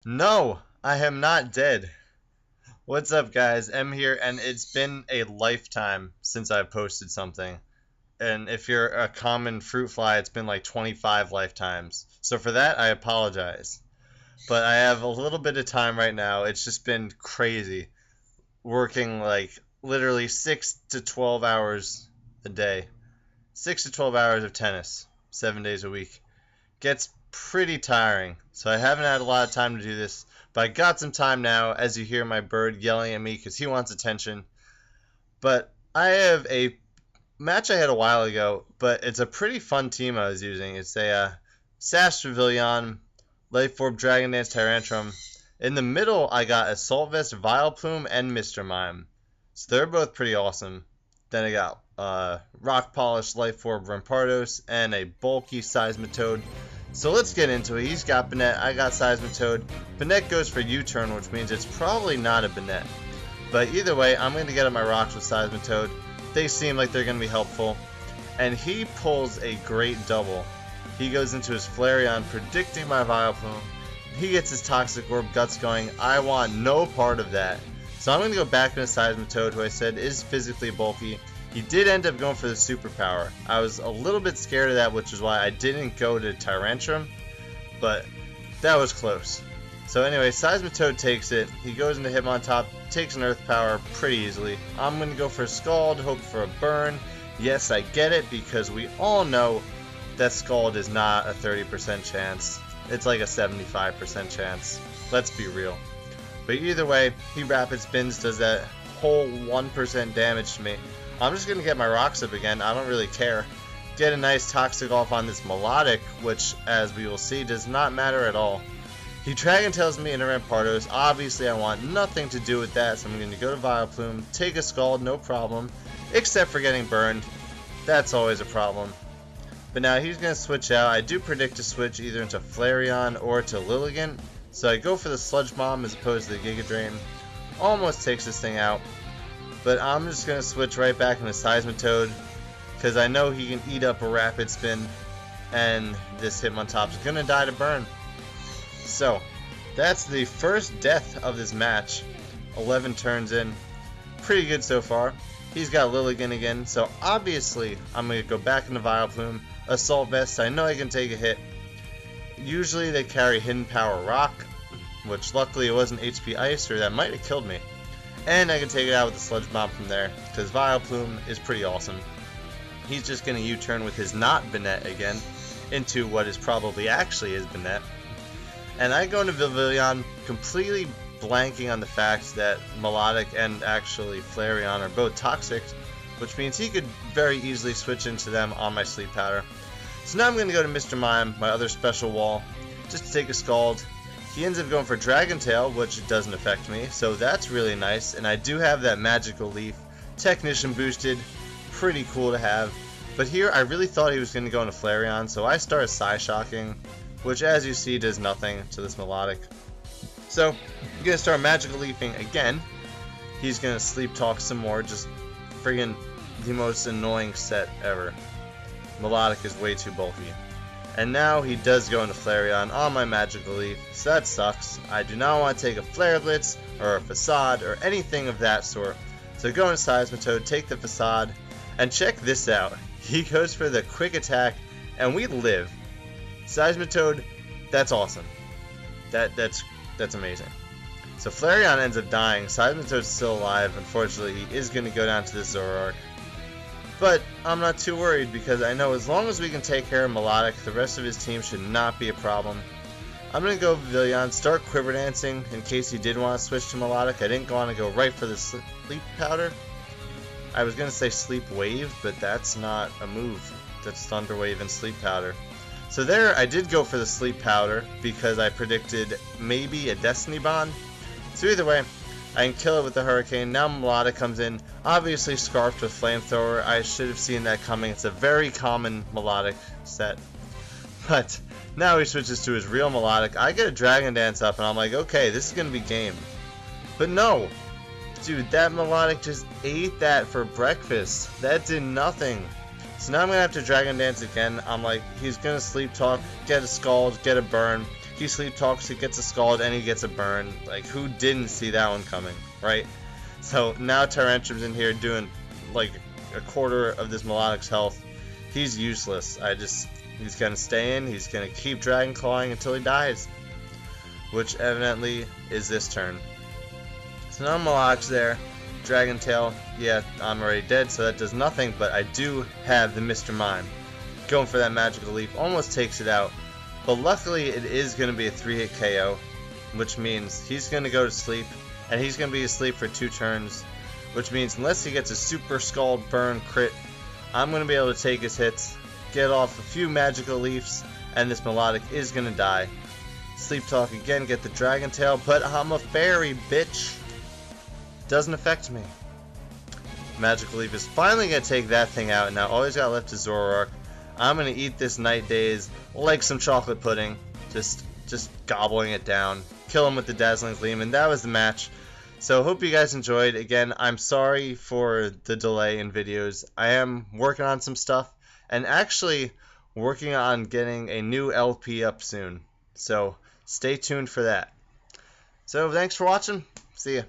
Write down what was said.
No, I am not dead. What's up, guys? M here, and it's been a lifetime since I've posted something. And if you're a common fruit fly, it's been like 25 lifetimes. So for that, I apologize. But I have a little bit of time right now. It's just been crazy. Working like literally 6 to 12 hours a day. 6 to 12 hours of tennis, 7 days a week. Gets pretty tiring, so I haven't had a lot of time to do this, but I got some time now as you hear my bird yelling at me because he wants attention. But I have a match I had a while ago, but it's a pretty fun team I was using. It's a Sash Pavilion, Life Orb, Dragon Dance, Tyrantrum. In the middle, I got Assault Vest, Vileplume, and Mr. Mime. So they're both pretty awesome. Then I got Rock Polish, Life Orb, Rampardos, and a bulky Seismitoad. So let's get into it. He's got Banette, I got Seismitoad. Banette goes for U-turn, which means it's probably not a Banette. But either way, I'm going to get up my rocks with Seismitoad. They seem like they're going to be helpful. And he pulls a great double. He goes into his Flareon, predicting my Vileplume. He gets his Toxic Orb Guts going. I want no part of that. So I'm going to go back into Seismitoad, who I said is physically bulky. He did end up going for the superpower. I was a little bit scared of that, which is why I didn't go to Tyrantrum, but that was close. So anyway, Seismitoad takes it. He goes into Hitmontop, takes an Earth Power pretty easily. I'm going to go for a Scald, hope for a burn. Yes, I get it, because we all know that Scald is not a 30% chance. It's like a 75% chance. Let's be real. But either way, he Rapid Spins, does that whole 1% damage to me. I'm just going to get my rocks up again. I don't really care. Get a nice Toxic off on this Melodic, which, as we will see, does not matter at all. He Dragon Tails me into Rampardos. Obviously, I want nothing to do with that, so I'm going to go to Vileplume, take a Scald, no problem, except for getting burned. That's always a problem. But now he's going to switch out. I do predict to switch either into Flareon or to Lilligant, so I go for the Sludge Bomb as opposed to the Giga Drain. Almost takes this thing out. But I'm just going to switch right back into Seismitoad, because I know he can eat up a Rapid Spin, and this Hitmontop's going to die to burn. So, that's the first death of this match. 11 turns in. Pretty good so far. He's got Lilligant again, so obviously I'm going to go back into Vileplume. Assault Vest, I know I can take a hit. Usually they carry Hidden Power Rock, which luckily it wasn't HP Ice, or that might have killed me. And I can take it out with the Sludge Bomb from there, because Vileplume is pretty awesome. He's just going to U-turn with his not Banette again, into what is probably actually his Banette. And I go into Pavilion completely blanking on the fact that Melodic and actually Flareon are both Toxic, which means he could very easily switch into them on my Sleep Powder. So now I'm going to go to Mr. Mime, my other special wall, just to take a Scald. He ends up going for Dragon Tail, which doesn't affect me, so that's really nice. And I do have that Magical Leaf, Technician boosted, pretty cool to have. But here I really thought he was going to go into Flareon, so I started Psyshocking, which as you see does nothing to this Melodic. So I'm going to start Magical Leafing again. He's going to Sleep Talk some more, just friggin' the most annoying set ever. Melodic is way too bulky. And now he does go into Flareon on my Magical Leaf, so that sucks. I do not want to take a Flare Blitz or a Facade or anything of that sort. So go into Seismitoad, take the Facade, and check this out. He goes for the Quick Attack, and we live. Seismitoad, that's awesome. That's amazing. So Flareon ends up dying. Seismitoad's still alive. Unfortunately, he is going to go down to the Zoroark. But I'm not too worried, because I know as long as we can take care of Melodic, the rest of his team should not be a problem. I'm going to go Pavilion, start Quiver Dancing in case he did want to switch to Melodic. I didn't want to go right for the Sleep Powder. I was going to say Sleep Wave, but that's not a move. That's Thunder Wave and Sleep Powder. So there I did go for the Sleep Powder because I predicted maybe a Destiny Bond. So either way, I can kill it with the Hurricane. Now Melodic comes in, obviously scarfed with Flamethrower. I should have seen that coming. It's a very common Melodic set. But now he switches to his real Melodic. I get a Dragon Dance up and I'm like, okay, this is going to be game. But no. Dude, that Melodic just ate that for breakfast. That did nothing. So now I'm going to have to Dragon Dance again. I'm like, he's going to Sleep Talk, get a Scald, get a Burn. He sleep talks, he gets a scald, and he gets a burn. Like, who didn't see that one coming, right? So now Tyrantrum's in here doing like a quarter of this Melodic's health. He's useless. He's gonna stay in, he's gonna keep Dragon Clawing until he dies. Which evidently is this turn. So now Melodic's there. Dragon Tail, yeah, I'm already dead, so that does nothing, but I do have the Mr. Mime. Going for that Magical Leap, almost takes it out. But luckily, it is going to be a 3-hit KO, which means he's going to go to sleep, and he's going to be asleep for 2 turns, which means unless he gets a Super Scald Burn crit, I'm going to be able to take his hits, get off a few Magical Leaps, and this Melodic is going to die. Sleep Talk again, get the Dragon Tail, but I'm a fairy, bitch. Doesn't affect me. Magical Leap is finally going to take that thing out, and now all he's got left is Zoroark. I'm going to eat this Night Daze like some chocolate pudding, just gobbling it down. Kill him with the Dazzling Gleam, and that was the match. So hope you guys enjoyed. Again, I'm sorry for the delay in videos. I am working on some stuff, and actually working on getting a new LP up soon. So stay tuned for that. So thanks for watching. See ya.